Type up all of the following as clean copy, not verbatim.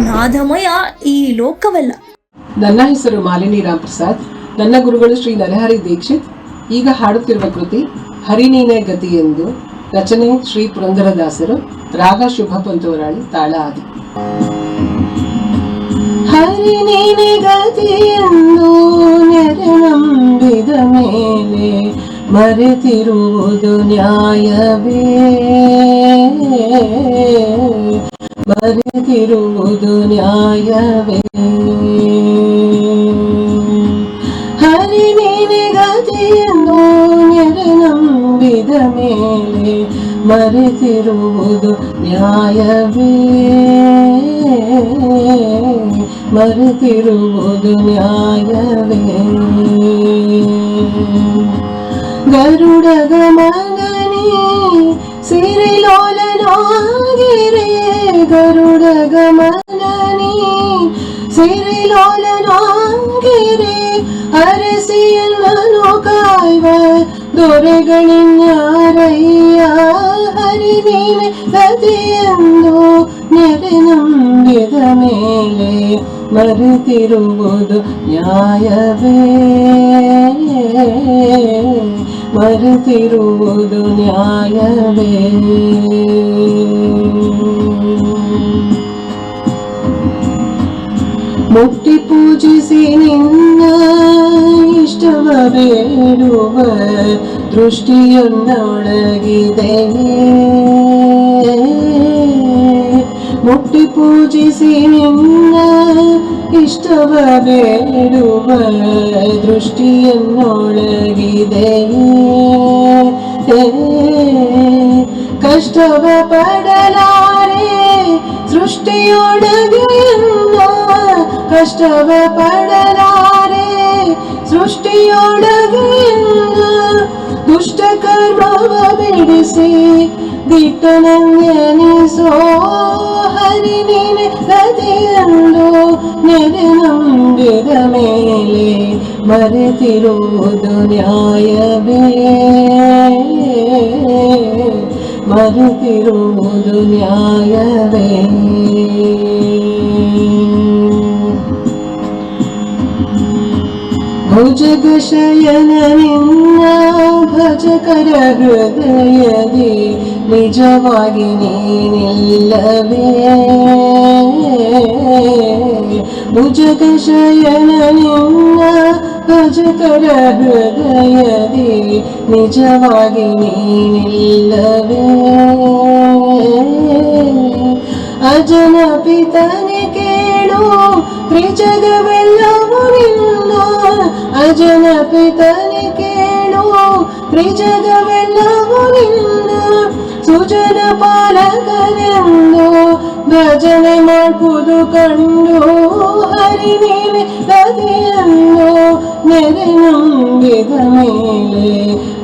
ನಾದಮಯ ಈ ಲೋಕವೆಲ್ಲ. ನನ್ನ ಹೆಸರು ಮಾಲಿನಿ ರಾಮ್ ಪ್ರಸಾದ್. ನನ್ನ ಗುರುಗಳು ಶ್ರೀ ನರಹರಿ ದೀಕ್ಷಿತ್. ಈಗ ಹಾಡುತ್ತಿರುವ ಕೃತಿ ಹರಿನೀನೆ ಗತಿ ಎಂದು. ರಚನೆ ಶ್ರೀ ಪುರಂದರದಾಸರು. ರಾಗ ಶುಭ ಪಂತೋರಾಳಿ, ತಾಳ ಆದಿ. ಹರಿನೀನೆ ಗತಿ ಎಂದು ನೆರೆ ನಂಬಿದ ಮೇಲೆ ಮರೆತಿರುವುದು ನ್ಯಾಯವೇ, ಮರೆತಿರುವುದು ನ್ಯಾಯವೇ. ಹರಿನೀನೆ ಗತಿಯನ್ನು ನೆರೆ ನಂಬಿದ ಮೇಲೆ ಮರೆತಿರುವುದು ನ್ಯಾಯವೇ, ಮರೆತಿರುವುದು ನ್ಯಾಯವೇ. ಗರುಡ ಗಮನನಿ ಸಿರಿಲೋಲನಾಗಿರೆ, ಗರುಡ ಗಮನನಿ ಸಿರಿಲೋಲನಾಗಿರೆ, ಅರಸಿಯನ್ನನು ಕಾಯ್ವ ದೊರೆಗಳಿನ್ಯಾರಯ್ಯ. ಹರಿನೀನೆ ಗತಿಯೆಂದು ನೆರೆ ನಂಬಿದ ಮೇಲೆ ಮರೆತಿರುವುದು ನ್ಯಾಯವೇ, ಮರೆತಿರುವುದು ನ್ಯಾಯವೇ. ಮುಟ್ಟಿ ಪೂಜಿಸಿ ನಿನ್ನ ಇಷ್ಟವ ಬೇಡುವ ದೃಷ್ಟಿಯನ್ನೊಳಗಿದೆ. ಮುಟ್ಟಿ ಪೂಜಿಸಿ ನಿನ್ನ ಇಷ್ಟವ ಬೇಡುವ ದೃಷ್ಟಿಯನ್ನೊಳಗಿದೆ. ಕಷ್ಟವ ಪಡಲಾರೆ ಸೃಷ್ಟಿಯೊಳಗೆ ಎನ್ನ, ಕಷ್ಟವ ಪಡಲಾರೆ ಸೃಷ್ಟಿಯೊಳಗೆ ಎನ್ನ. ದುಷ್ಟ ಕರ್ಮವ ಬಿಡಿಸಿ ದಿಟ್ಟನೆನಿಸೋ. ಹರಿನೀನೆ ಗತಿಯೆಂದು ನೆರೆ ನಂಬಿದ ಮೇಲೆ ಮರೆತಿರುವುದು ನ್ಯಾಯವೇ, ಮರೆತಿರುವುದು ನ್ಯಾಯವೇ. ಭುಜಗಶಯನ ನಿನ್ನ ಭಜಕರ ಹೃದಯದಿ ನಿಜವಾಗಿ ನೀನಿಲ್ಲವೇ. ಭುಜಗಶಯನ ನಿನ್ನ ಭಜಕರ ಹೃದಯದಿ ನಿಜವಾಗಿ ನೀನಿಲ್ಲವೇ. ಅಜನ ಪಿತನೆ ಕೇಳು ತ್ರಿಜಗವೆಲ್ಲವೂ ನಿನ್ನ, ಅಜನ ಪಿತನೆ ಕೇಳು ತ್ರಿಜಗವೆಲ್ಲವೂ ನಿನ್ನ. ಸುಜನ ಪಾಲಕನೆಂದು ಭಜನೆ ಮಾಡುವುದು ಕಂಡು, ಹರಿನೀನೆ ಗತಿಯನ್ನು ನೆರೆ ನಂಬಿದ ಮೇಲೆ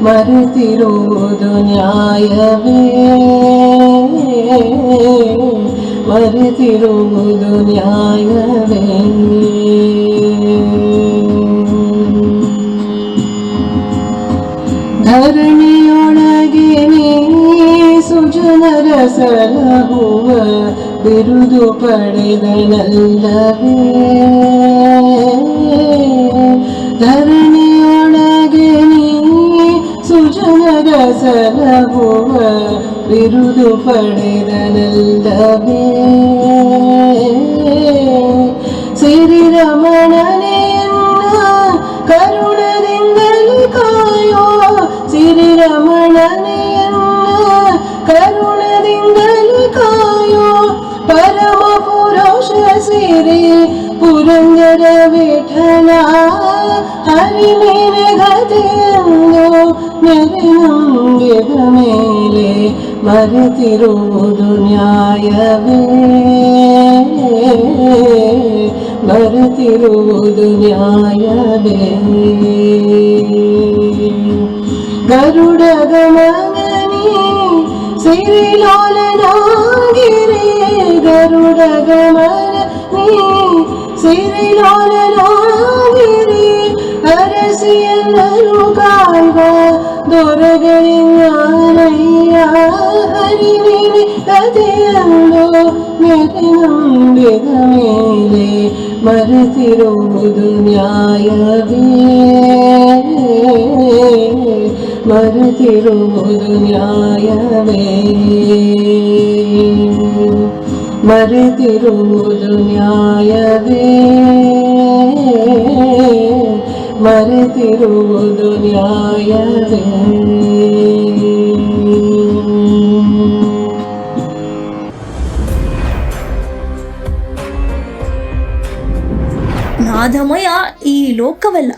ಮರೆತಿರುವುದು ನ್ಯಾಯವೇ, ಮರೆತಿರುವುದು ನ್ಯಾಯವೇ. ಧರಣಿಯೊಳಗೆ ನೀ ಸುಜನರ ಸಲಹುವ ಬಿರುದು ಪಡೆದನಲ್ಲವೇ. ಧರಣಿಯೊಳಗೆ ನೀ ಸುಜನರ ಸಲಹುವ ಬಿರುದು ಪಡೆದನಲ್ಲವೇ. ಸಿರಿರಮಣನೆಯನ್ನ ಕರುಣದಿಂದಲೇ ಕಾಯೋ, ಸಿರಿರಮಣನೆಯನ್ನ ಕರುಣದಿಂದಲೇ ಕಾಯೋ. ಪರಮ ಪುರುಷ ಸಿರಿ ಪುರಂದರ ವಿಠಲ, ಹರಿನೀನೆ ಗತಿಯನ್ನು ನೆರೆ ನಂಬಿದ ಮೇಲೆ ಮರೆತಿರುವುದು ನ್ಯಾಯವೇ, ಮರೆತಿರುವುದು ನ್ಯಾಯವೇ. ಗರುಡ ಗಮನನಿ ಸಿರಿಲೋಲನಾಗಿರೆ, ಗರುಡ ಗಮನನಿ ಸಿರಿಲೋಲನಾಗಿರೆ, ಅರಸಿಯನ್ನನು ಕಾಯ್ವ ದೊರೆಗಳಿನ್ಯಾರಯ್ಯ. ಹರಿವಿನಿ ಗತಿಯಲ್ಲೋ ಮೆರೆ ನಂಬಿದ ಮೇಲೆ ಮರೆತಿರುವುದು ನ್ಯಾಯವೇ ಮರೆತಿರುವುದು ನ್ಯಾಯವೇ ಮರೆತಿರುವುದು ನ್ಯಾಯವೇ ಮರೆತಿರುವುದು ನ್ಯಾಯವೇ. ನಾದಮಯ ಈ ಲೋಕವೆಲ್ಲ.